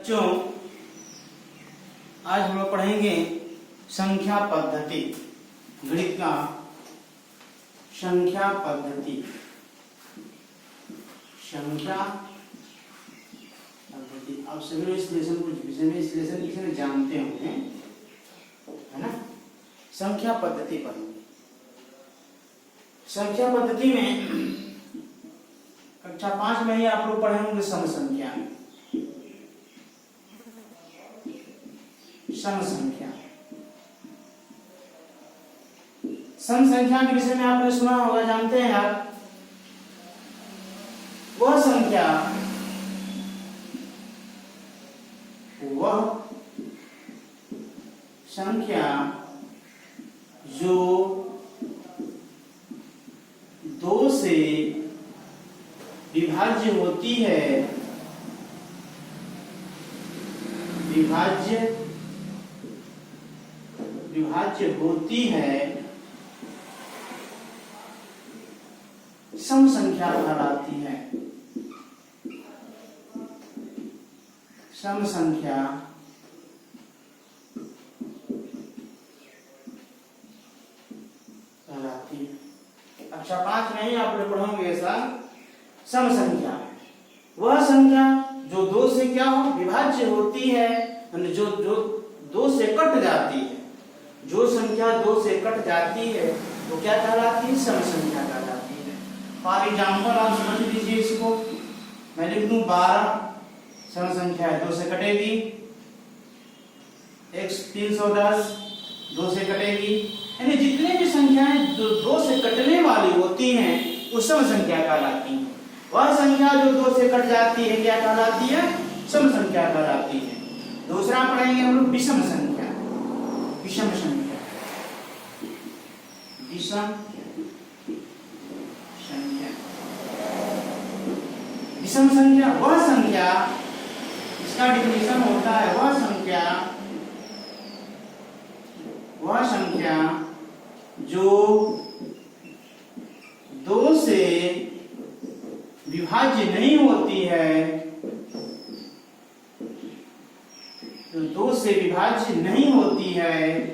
बच्चों, आज हम लोग पढ़ेंगे संख्या पद्धति, गणित का संख्या पद्धति। संख्या पद्धति आप सभी लोग इस लेसन को इस लेसन किसी ने जानते होंगे, है ना। संख्या पद्धति पढ़ेंगे। संख्या पद्धति में कक्षा 5 में ही आप लोग पढ़े होंगे सम संख्या। सम संख्या, सम संख्या के विषय में आपने सुना होगा, जानते हैं आप। वह संख्या जो 2 से विभाज्य होती है, विभाज्य होती है, सम संख्या कहलाती है। सम संख्या कहलाती है। कक्षा 5 में ही आप लोग पढ़ोगे ऐसा। सम संख्या वह संख्या जो 2 से क्या हो, विभाज्य होती है, जो 2 से कट जाती है। जो संख्या 2 से कट जाती है वो क्या कहलाती है, सम संख्या कहलाती है। फॉर एग्जाम्पल आप समझ लीजिए इसको, मैं लिख दूं 12 सम संख्या है, 2 से कटेगी। x 310 2 से कटेगी। यानी जितने भी संख्याएं जो 2 से कटने वाली होती हैं वो सम संख्या कहलाती हैं। वह संख्या जो 2 से कट जाती है क्या कहलाती है, सम संख्या कहलाती है। दूसरा पढ़ेंगे हम लोग विषम संख्या। विषम संख्या, विषम संख्या, विषम संख्या वह संख्या, इसका डिफिनेशन होता है वह संख्या जो 2 से विभाज्य नहीं होती है, जो 2 से विभाज्य नहीं होती है,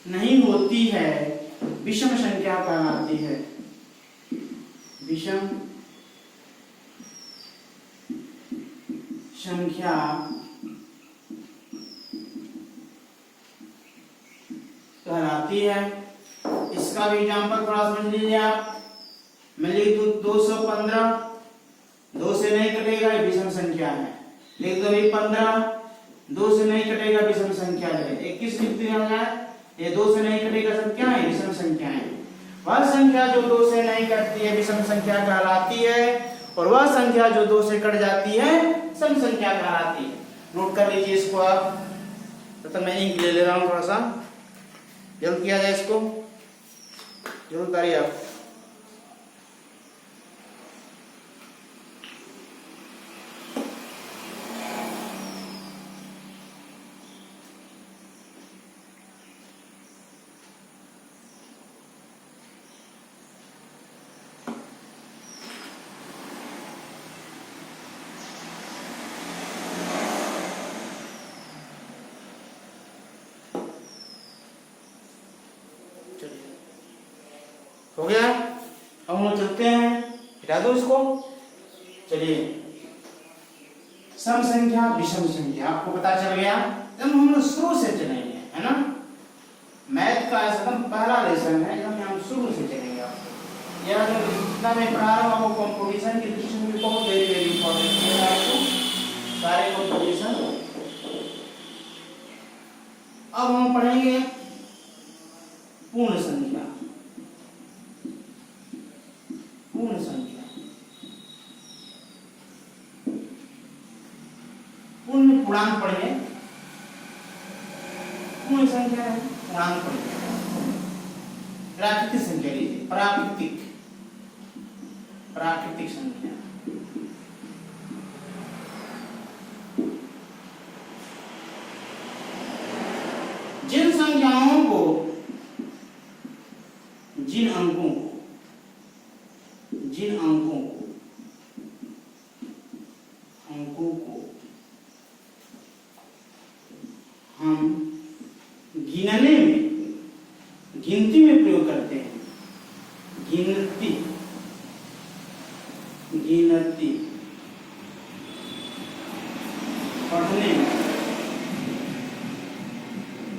नहीं होती है, विषम संख्या कहलाती है। विषम संख्या कहलाती है। इसका भी एग्जाम्पल थोड़ा समझ लीजिए आप। मैं लिख दूं 215, 2 से नहीं कटेगा, विषम संख्या है। लिख दो 15, 2 से नहीं कटेगा, विषम संख्या है। 21 लिख दिया, ये 2 से नहीं कटेगा, सब क्या है, विषम संख्या है। वह संख्या जो 2 से नहीं कटती है विषम संख्या कहलाती है, और वह संख्या जो 2 से कट जाती है सम संख्या कहलाती है। नोट कर लीजिए इसको आप। तो मैं इंक ले रहा हूं, थोड़ा सा जल्द किया जाए इसको, जरूर करिए आप। हो गया, अब हम लोग चलते हैं, हटा दो इसको। चलिए, सम संख्या विषम संख्या आपको पता चल गया। जब हम लोग शुरू से चलेंगे, है ना। मैथ का ऐसा पहला लेसन है, जब हम शुरू से चलेंगे। आपको यह जितना मैं पढ़ा रहा हूँ आपको कंपोजिशन की दृष्टि से बहुत वेरी वेरी इंपॉर्टेंट है। आपको सारे कंपोजिशन। अब हम पढ़ेंगे पूर्ण संख्या। पूर्ण संख्या, पूर्ण पूर्णांक पढ़ेंगे। पूर्ण संख्या है, पूर्णांक पढ़ेंगे। प्राकृतिक संख्या लीजिए, प्राकृतिक संख्या। जिन संख्याओं को जिन अंकों को हम गिनती में प्रयोग करते हैं, गिनती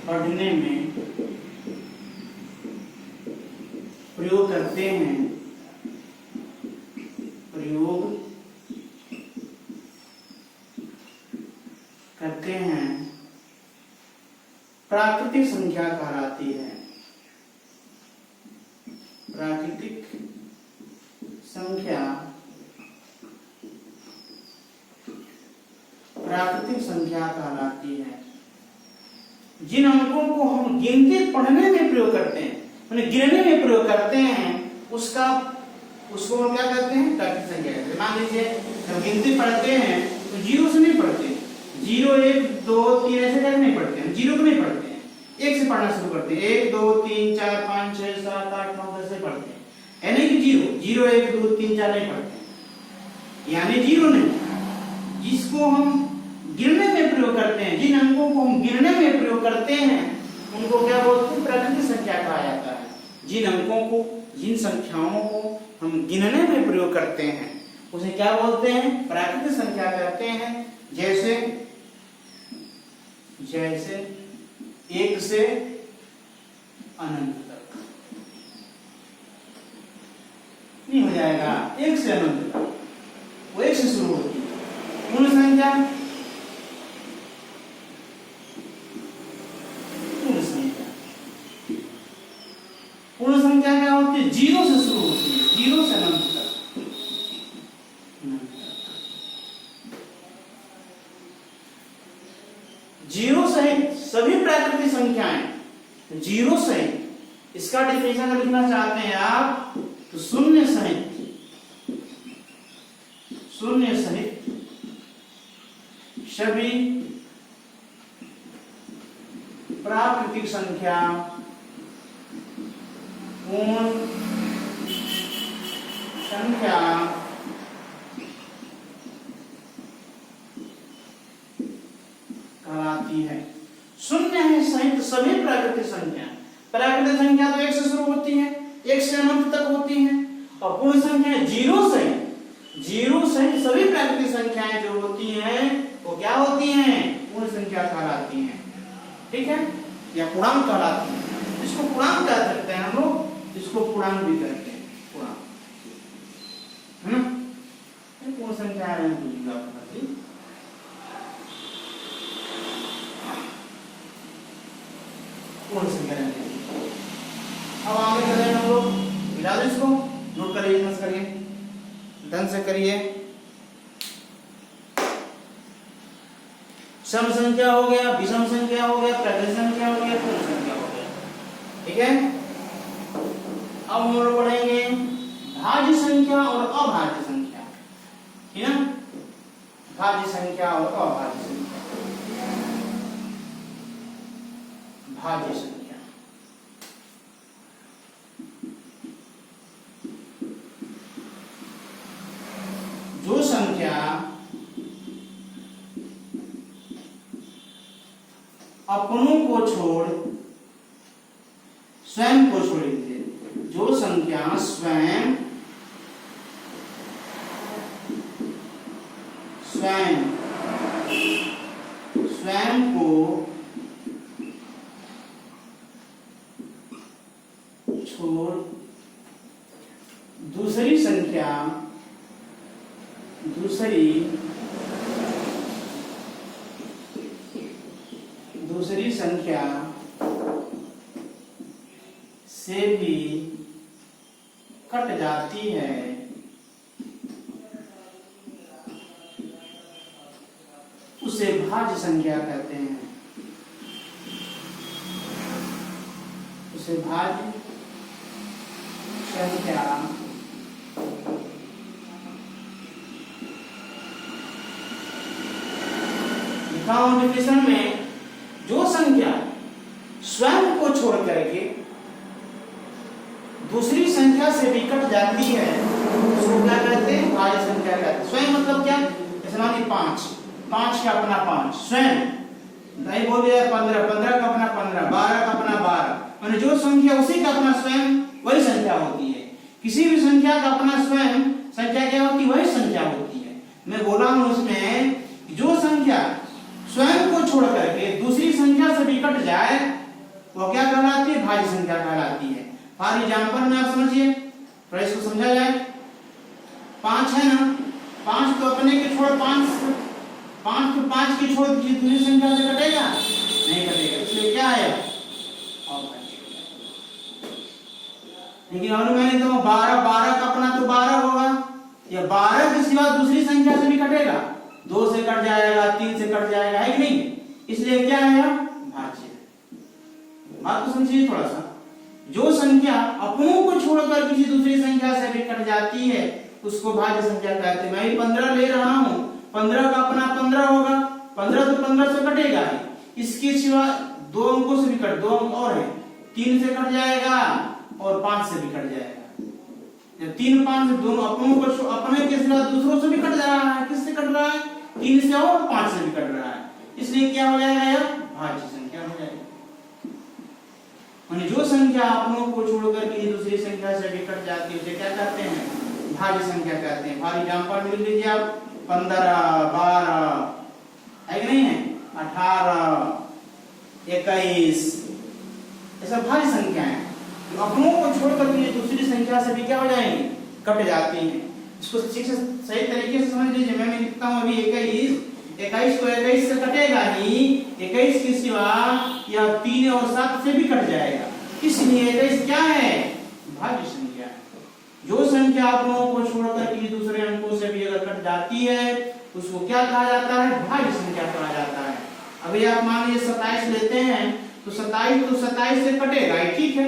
पढ़ने में प्रयोग करते हैं, प्राकृतिक संख्या कहलाती है। प्राकृतिक संख्या कहलाती है। जिन अंकों को हम गिनती पढ़ने में प्रयोग करते हैं, गिनने में प्रयोग करते हैं, उसको हम क्या कहते हैं? प्राकृतिक संख्या कहते हैं। मान लीजिए जब गिनती पढ़ते हैं तो जीरो से नहीं पढ़ते, 0 1 2 3 ऐसे करके नहीं पढ़ते हैं, जीरो को नहीं पढ़ते हैं, एक से पढ़ना शुरू करते हैं, 1 2 3 4 5 6 7 8 9 10 से पढ़ते हैं। यानी कि 0 1 2 3 4 नहीं पढ़ते, यानी जीरो नहीं। जिसको हम गिनने में प्रयोग करते हैं, जिन अंकों को हम गिनने में प्रयोग करते हैं, उनको क्या बोलते हैं? प्राकृतिक संख्या कहा जाता है। जिन संख्याओं को हम गिनने में प्रयोग करते हैं उसे क्या बोलते हैं? प्राकृतिक संख्या कहते हैं। जैसे 1 से अनंत तक नहीं हो जाएगा, 1 से अनंत तक, वो 1 से शुरू होती है। पूर्ण संख्या क्या होती है? 0 से शुरू होती है, 0 से अनंत तक। 0 सहित सभी प्राकृतिक संख्याएं, 0 सहित, इसका डिफिनेशन लिखना चाहते हैं आप तो शून्य सहित सभी प्राकृतिक संख्या पूर्ण संख्या कहलाती है। शून्य है सहित सभी प्राकृतिक संख्या। प्राकृतिक संख्या तो 1 से शुरू होती है, 1 से अनंत तक होती है, और पूर्ण संख्या 0 सहित सभी प्राकृतिक संख्याएं जो होती हैं वो क्या होती हैं? पूर्ण संख्या कहलाती हैं। ठीक है, या पूर्णांक कहलाती है। इसको पूर्णांक कह सकते हैं हम लोग, इसको पूर्णांक भी कहते हैं, पूर्णांक है ना। पूर्ण संख्या है पूर्ण संख्या। अब आगे करें हम लोग, मिला दो इसको, नोट करिए, मत करिए, ढंग से करिए। सम संख्या हो गया, विषम संख्या हो गया, प्राकृतिक संख्या हो गया, पूर्ण संख्या हो गया। ठीक है, अब हम लोग पढ़ेंगे भाज्य संख्या और अभाज्य संख्या। ठीक है, भाज्य संख्या और अभाज्य संख्या। भाज्य संख्या, जो संख्या अपनों को छोड़ स्वयं को छोड़ दे, जो संख्या स्वयं को छोड़ दूसरी संख्या से भी कट जाती है, उसे भाज्य संख्या कहते हैं। उसे भाज्य संख्या डिफिनेशन में जो संख्या स्वयं को छोड़ करके दूसरी संख्या से भी कट जाती है उसको क्या कहते हैं? भाज्य संख्या कहते हैं। स्वयं मतलब क्या? जैसे मानिए 5, 5 का अपना 5 स्वयं, नहीं बोल दिया 15, 15 का अपना 15, 12 का अपना 12, माने जो संख्या उसी का अपना स्वयं वही संख्या होती है। किसी भी संख्या का अपना स्वयं संख्या क्या होती है? वही संख्या होती है। मैं बोला हूं उसमें जो संख्या स्वयं को छोड़ करके दूसरी संख्या से भी कट जाए वो क्या कहलाती है? भाज्य संख्या कहलाती है। फॉर एग्जांपल में आप समझिए, थोड़ा इसको समझा जाए। 5 है ना, 5 तो अपने के छोड़ 5 तो 5 की छोड़ दूसरी संख्या से कटेगा? नहीं कटेगा, इसलिए क्या आया? लेकिन और मैंने तो 12 का अपना तो 12 होगा, या 12 के सिवा दूसरी संख्या से भी कटेगा, 2 से कट जाएगा, 3 से कट जाएगा, है कि नहीं? इसलिए क्या है? भाज्य। बात तो समझिए थोड़ा सा। जो संख्या अपनों को छोड़कर किसी दूसरी संख्या से भी कट जाती है उसको भाज्य संख्या कहते हैं। मैं 15 ले रहा हूं, 15 का अपना 15 होगा, 15 तो 15 से कटेगा ही, इसके सिवा 2 अंकों से भी कट, 2 अंक और है, 3 से कट जाएगा और 5 से भी कट जाएगा। जब 3 5 से दोनों अपनों को अपने के सिवा दूसरों से भी कट जा रहा है, किससे कट रहा है? 3 से और 5 से भी कट रहा है, इसलिए क्या हो जाएगा? यह भाज्य संख्या हो जाएगी। जो संख्या अपनों को छोड़कर किसी दूसरी संख्या से भी कट जाती है उसे क्या कहते हैं? भाज्य संख्या कहते हैं। फॉर एग्जांपल में लिख लीजिए आप 15, 12 है कि नहीं है, 18, 21, ये सब भाज्य संख्या है। अपनों को छोड़कर किसी दूसरी संख्या से भी क्या हो जाएंगे? कट जाती हैं। इसको सही तरीके से समझ लीजिए। मैं लिखता हूं अभी 21 को 21 से कटेगा ही, 21 के सिवा या 3 और 7 से भी कट जाएगा, इसलिए 21 क्या है? भाज्य संख्या है। जो संख्या अपनों को छोड़कर किसी दूसरे अंकों से भी अगर कट जाती है उसको क्या कहा जाता है? भाज्य संख्या कहा जाता है। अभी आप मान लीजिए 27 लेते हैं तो 27 से कटेगा, ठीक है?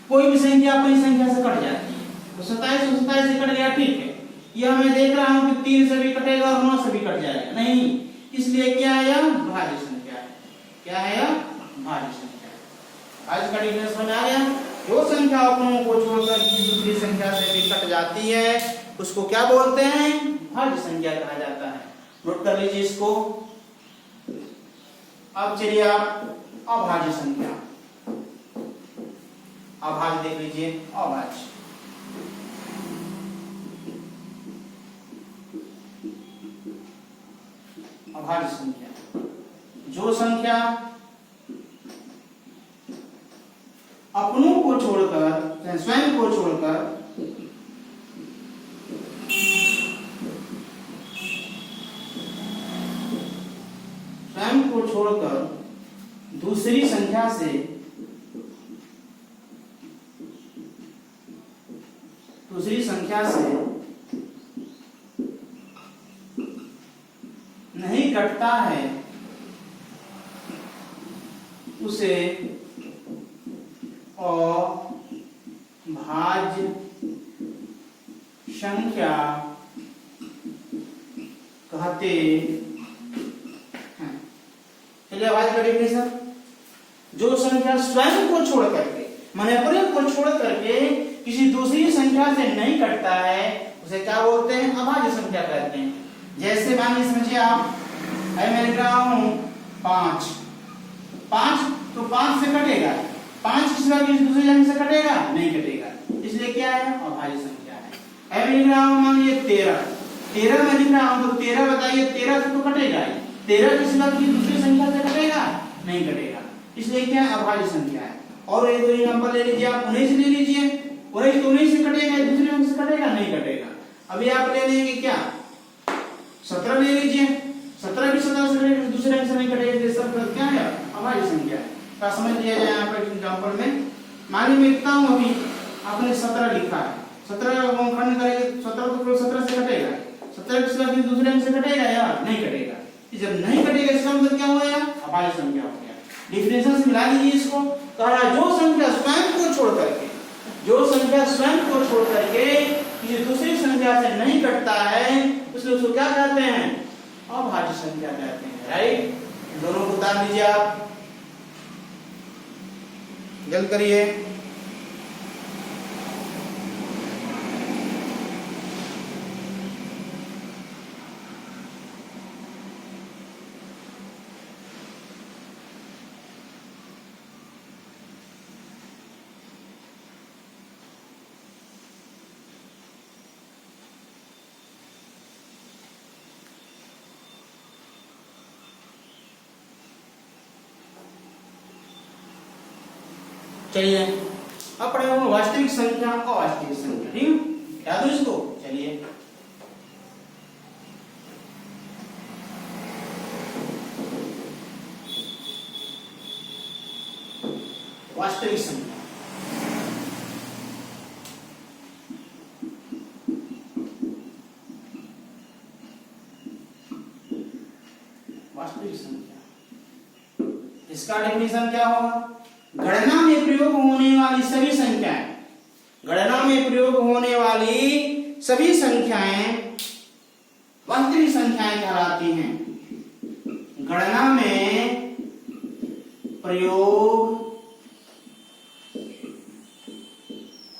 कोई भी संख्या अपनी संख्या से कट जाती है तो 27 से कट गया, ठीक है। यह मैं देख रहा हूं कि 3 से भी कटेगा और 9 से भी कट जाएगा, नहीं, इसलिए क्या है? यह भाज्य संख्या है। क्या है? यह भाज्य संख्या है। आज का डिफरेंस समझ आ गया? जो संख्या अपनों को छोड़कर किसी दूसरी संख्या से भी कट जाती है उसको क्या बोलते हैं? भाज्य संख्या कहा जाता है। नोट कर लीजिए इसको। अब चलिए आप अभाज्य संख्या, अभाज्य देख लीजिए। अभाज्य अभाज्य संख्या, जो संख्या अपनों को छोड़कर स्वयं को छोड़कर दूसरी संख्या से नहीं कटता है उसे अभाज्य संख्या कहते हैं। चलिए अभाज्य का डेफिनेशन, जो संख्या स्वयं को छोड़ करके माने अपने को छोड़ करके किसी दूसरी संख्या से नहीं कटता है उसे क्या बोलते हैं? अभाज्य संख्या कहते हैं। जैसे मानिए समझिए आप, मैं लिख रहा हूं 5 तो 5 से कटेगा, 5 के सिवा किसी दूसरी संख्या से कटेगा? नहीं कटेगा, इसलिए क्या है? अभाज्य संख्या है। मैं लिख रहा हूं मानिए 13 में लिख रहा हूं तो 13 बताइए, 13 से तो कटेगा ही, 13 के सिवा किसी दूसरी संख्या से कटेगा? नहीं कटेगा, इसलिए क्या है? अभाज्य संख्या है। और एक दो एग्जांपल ले लीजिए आप, 19 ले लीजिए, 19 तो 19 से कटेगा, दूसरे अंक से कटेगा? नहीं कटेगा। अभी आप ले लेंगे क्या? 17 ले लीजिए, 17 भी 17 से कटेगा, दूसरे अंक से नहीं कटेगा, ये सब क्या है? अभाज्य संख्या है। क्या समझ लिया जाए यहाँ पर एग्जांपल में? मानिए मैं लिखता हूँ, अभी आपने 17 लिखा है, 17 का खंड करेंगे, 17 तो केवल 17 से कटेगा, 17 के सिवा दूसरे अंक से कटेगा या नहीं कटेगा? जब नहीं कटेगा इसका मतलब क्या हुआ? अभाज्य संख्या हो गया। डिफिनेशन से मिला लीजिए इसको। कहा जो संख्या स्वयं को छोड़ करके किसी दूसरी संख्या से नहीं कटता है उसको क्या कहते हैं? अभाज्य संख्या कहते हैं। राइट, दोनों को उतार लीजिए आप, जल्द करिए। चलिए अब पढ़ेंगे वास्तविक संख्या अवास्तविक संख्या। ठीक याद हो इसको। चलिए वास्तविक संख्या। वास्तविक संख्या इसका डेफिनेशन क्या होगा? गणना में प्रयोग होने वाली सभी संख्याएं, गणना में प्रयोग होने वाली सभी संख्याएं वास्तविक संख्याएं कहलाती हैं। गणना में प्रयोग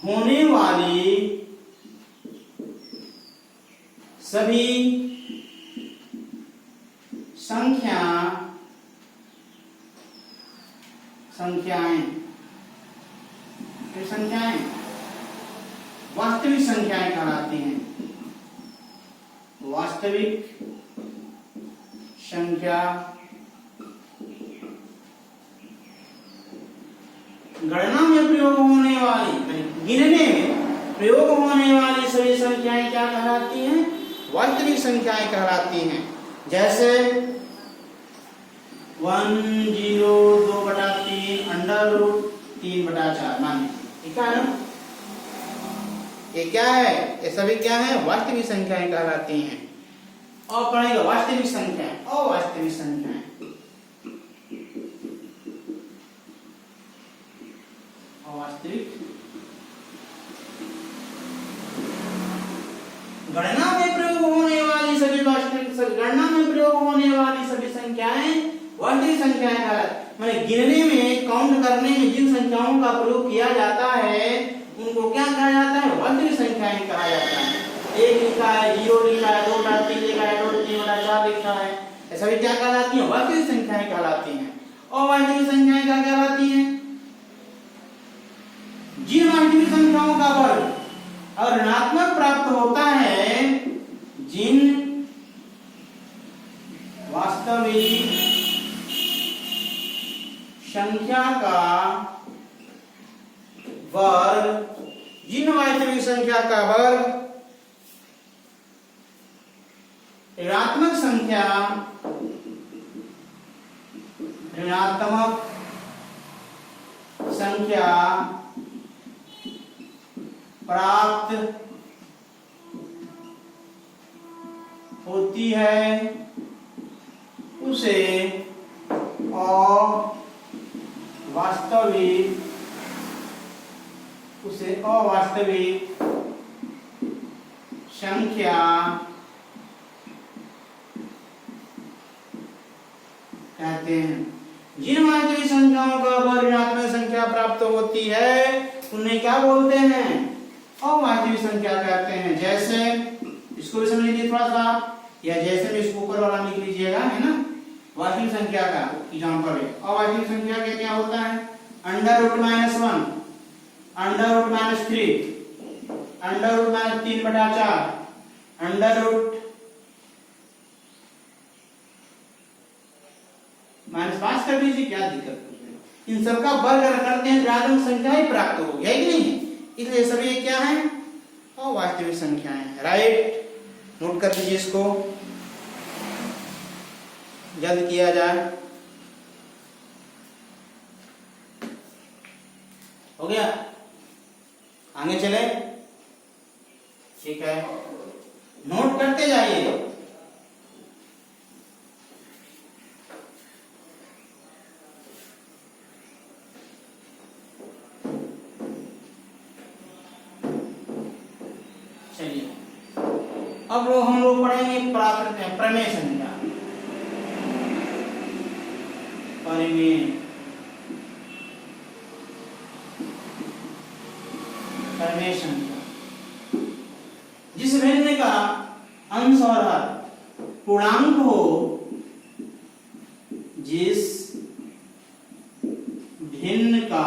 होने वाली सभी संख्याएं वास्तविक संख्याएं कहलाती हैं। वास्तविक संख्या गणना में प्रयोग होने वाली, गिनने में प्रयोग होने वाली सभी संख्याएं क्या कहलाती हैं? वास्तविक संख्याएं कहलाती हैं। जैसे 1 0 2/3 अंडर रूट 3/4 माने ठीक है ना? ये क्या है? ये सभी क्या है? वास्तविक संख्याएं कहलाती हैं। और पढ़ेगा वास्तविक संख्याएं अवास्तविक संख्याएं। अवास्तविक गणना में प्रयोग होने वाली सभी गणना में प्रयोग होने वाली सभी संख्याएं वास्तविक संख्याएं कहलाती। माने गिनने में, काउंट करने में जिन संख्याओं का प्रयोग किया जाता है उनको क्या कहा जाता है? वास्तविक संख्याएं कहा जाता है। 1 लिखा है, 0 लिखा है, 2/3 लिखा है, 2/3/4 लिखा है, ये सभी क्या कहलाती हैं? वास्तविक संख्याएं कहलाती हैं। अवास्तविक संख्याएं क्या कहलाती हैं? जिन वास्तविक संख्याओं का वर्ग और ऋणात्मक प्राप्त होता है, जिन वास्तविक संख्या का वर्ग, जिन वास्तविक संख्या का वर्ग ऋणात्मक संख्या, ऋणात्मक संख्या प्राप्त होती है, उसे अवास्तविक संख्या कहते हैं। जिन वास्तविक संख्याओं का वर्ग ऋणात्मक संख्या प्राप्त होती है उन्हें क्या बोलते हैं? अवास्तविक संख्या कहते हैं। जैसे इसको भी समझ लीजिए थोड़ा सा, या जैसे में इसको ऊपर वाला लिख लीजिएगा, है ना? वास्तविक संख्या का एग्जांपल है। अवास्तविक संख्या के क्या होता है? Under root -1, under root -3, under root -3/4, under root -5 कर दीजिए, क्या दिक्कत है? इन सबका वर्ग अगर करते हैं ऋणात्मक संख्या ही प्राप्त होगी, है कि नहीं? इसलिए सभी क्या है? अवास्तविक संख्याएं हैं। राइट, नोट कर लीजिए इसको, जल्द किया जाए। हो गया? आगे चले, ठीक है, नोट करते जाइए। चलिए अब हम लोग पढ़ेंगे प्रमेय संख्या। प्रमेय संख्या जिस भिन्न का अंश और हर पूर्णांक हो, जिस भिन्न का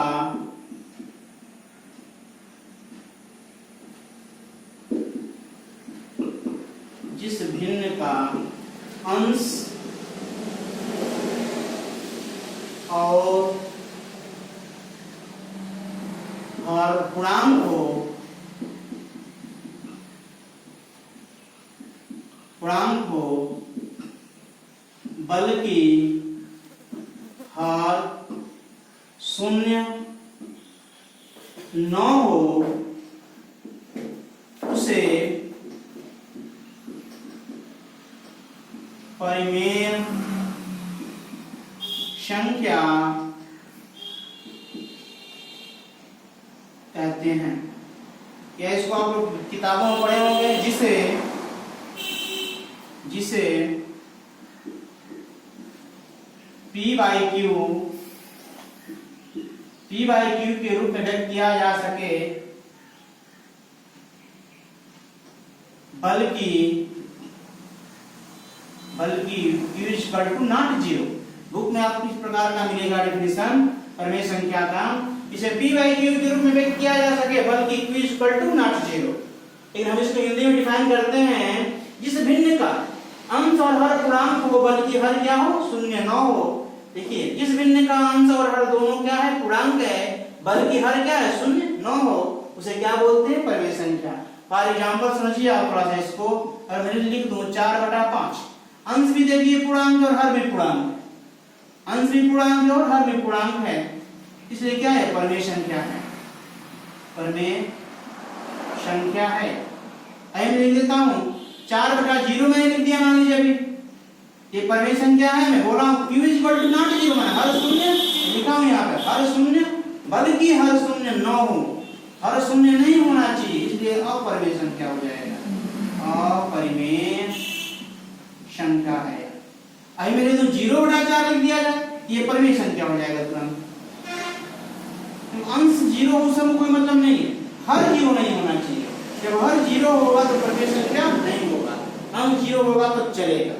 अंश और और पूर्णांक हो बल की हर शून्य न हो उसे परिमेय संख्या कहते हैं। या इसको आप लोग किताबों में पढ़े होंगे, जिसे P by Q के रूप में व्यक्त किया जा सके, बल्कि Q is equal to not 0। Book में आपको इस प्रकार का मिलेगा डेफिनेशन परिमेय संख्या का, इसे P by Q के रूप में व्यक्त किया जा सके बल्कि Q is equal to not 0। लेकिन हम इसको हिंदी में डिफाइन करते हैं, जिस भिन्न का अंश और हर पूर्णांक हो बल्कि हर क्या हो, शून्य न हो। देखिए, जिस भिन्न का अंश और हर दोनों क्या है, पूर्णांक है, बल्कि हर क्या है, शून्य न हो, उसे क्या बोलते हैं, परिमेय संख्या। फॉर एग्जांपल समझिए आप थोड़ा सा इसको, अगर मैं लिख दूं 4/5, अंश भी देखिए पूर्णांक और हर भी पूर्णांक, अंश भी पूर्णांक और हर भी पूर्णांक है, इसलिए क्या है, परिमेय संख्या है, परिमेय संख्या है। मैं लिख देता हूं 4/0 मैंने लिख दिया, मान लीजिए अभी ये परिमेय संख्या है। मैं बोल रहा हूं Q is equal to not 0, मैंने हर शून्य लिखा हूं यहाँ पे, हर शून्य बल्कि हर शून्य न हो, हर शून्य नहीं होना चाहिए, इसलिए अपरिमेय संख्या हो जाएगा, अपरिमेय संख्या है। अभी मेरे तो 0/4 लिख दिया जाए, ये परिमेय संख्या हो जाएगा तुरंत। अंश 0 उसमें कोई मतलब नहीं है, हर 0 नहीं होना चाहिए। जब हर 0 होगा तो परिमेय संख्या नहीं होगा, अंश 0 होगा तो चलेगा,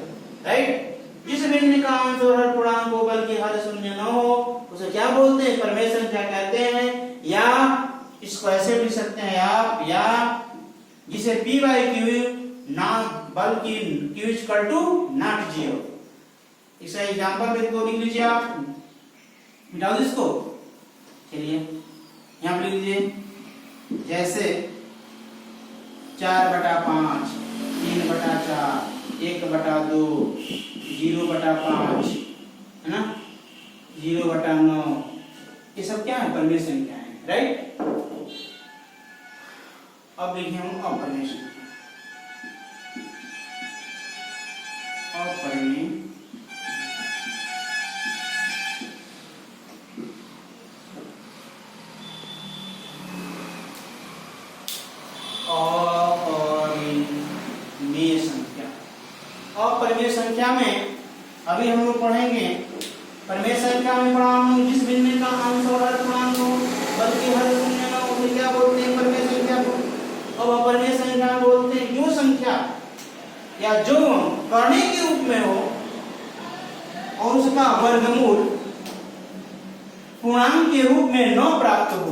राइट। जिस भिन्न का अंश और हर पूर्णांक हो बल्कि हर शून्य न हो, उसे क्या बोलते हैं, परिमेय संख्या कहते हैं। या इसको ऐसे भी सकते हैं आप, या जिसे P by Q ना बल्कि Q is equal to not 0। इसका एग्जांपल में तो लिख लीजिए आप, मिटा दो इसको, चलिए यहाँ पे लिख लीजिए, जैसे 4/5, 3/4, 1/2, 0/5, है ना, 0/9, ये सब क्या है, परिमेय संख्या है, राइट। अब देखिए हम अपरिमेय संख्या, अपरिमेय संख्या। अपरिमेय संख्या में अभी हम लोग पढ़ेंगे, परिमेय संख्या में पढ़ा हम जिस भिन्न का अंश और हर पूर्णांक हो बल्कि हर शून्य न हो, उसे क्या बोलते हैं, परिमेय संख्या को। अब अपरिमेय संख्या बोलते हैं जो संख्या या जो करने के रूप में हो और उसका वर्गमूल पूर्णांक के रूप में न प्राप्त हो,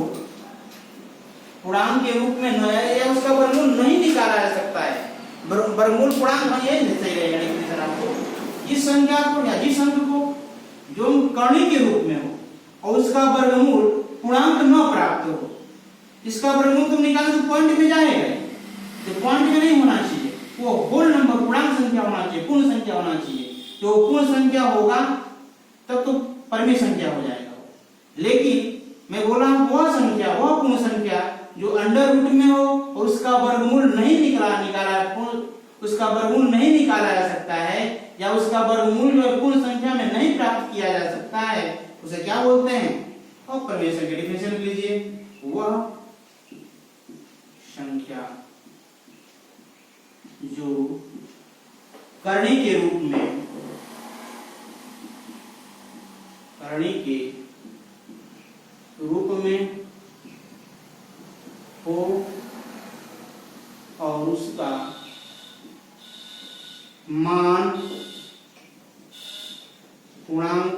पूर्णांक के रूप में न, या उसका वर्गमूल नहीं निकाला जा सकता है। वर्गमूल पूर्णांक ये सही रहेगा आपको, जिस संख्या को या जिस अंक को जो करने के रूप में हो और उसका वर्गमूल पूर्णांक न प्राप्त हो, इसका वर्गमूल तुम निकालो तो पॉइंट में जाएगा, तो पॉइंट में नहीं होना चाहिए, वो होल नंबर पूर्णांक संख्या होना चाहिए, पूर्ण संख्या होना चाहिए। जो पूर्ण संख्या होगा तब तो परिमेय संख्या हो जाएगा। लेकिन मैं बोला वह संख्या, वह पूर्ण संख्या जो अंडर रूट में हो और उसका वर्गमूल नहीं उसका वर्गमूल नहीं निकाला जा सकता है, या उसका वर्गमूल जो पूर्ण संख्या में नहीं प्राप्त किया जा सकता है, उसे क्या बोलते हैं, अपरिमेय संख्या। डेफिनेशन लिख लीजिए, वह संख्या जो करने के रूप में हो और उसका मान पूर्णांक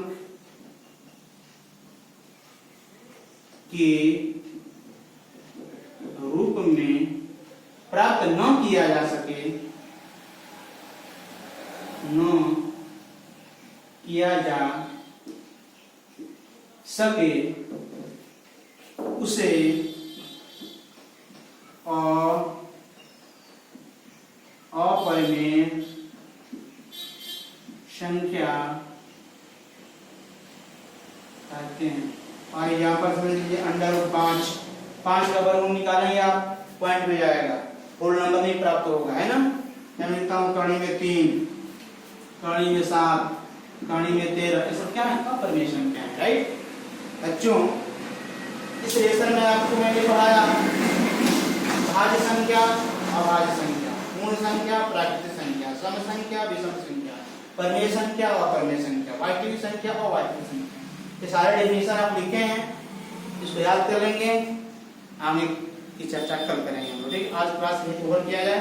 के रूप में प्राप्त न किया जा सके, उसे में संख्या कहते हैं। और यहाँ पर समझ लीजिए √5, 5 का वर्गमूल निकालेंगे आप, पॉइंट में जाएगा, होल नंबर नहीं प्राप्त होगा, है ना। मैं लिखता हूँ कड़ी में 3, कड़ी में 7, कड़ी में 13, ये सब क्या है, अपरिमेय संख्या है, राइट। बच्चों इस लेसन में आपको मैंने पढ़ाया भाज्य संख्या, अभाज्य संख्या, पूर्ण संख्या, प्राकृतिक संख्या, सम संख्या, विषम संख्या, परिमेय संख्या और अपरिमेय संख्या, वास्तविक संख्या और वास्तविक संख्या। ये सारे डेफिनेशन आप लिखे हैं, इसको याद कर लेंगे, हम की चर्चा कल करेंगे। ठीक, आज क्लास में ओवर किया जाए।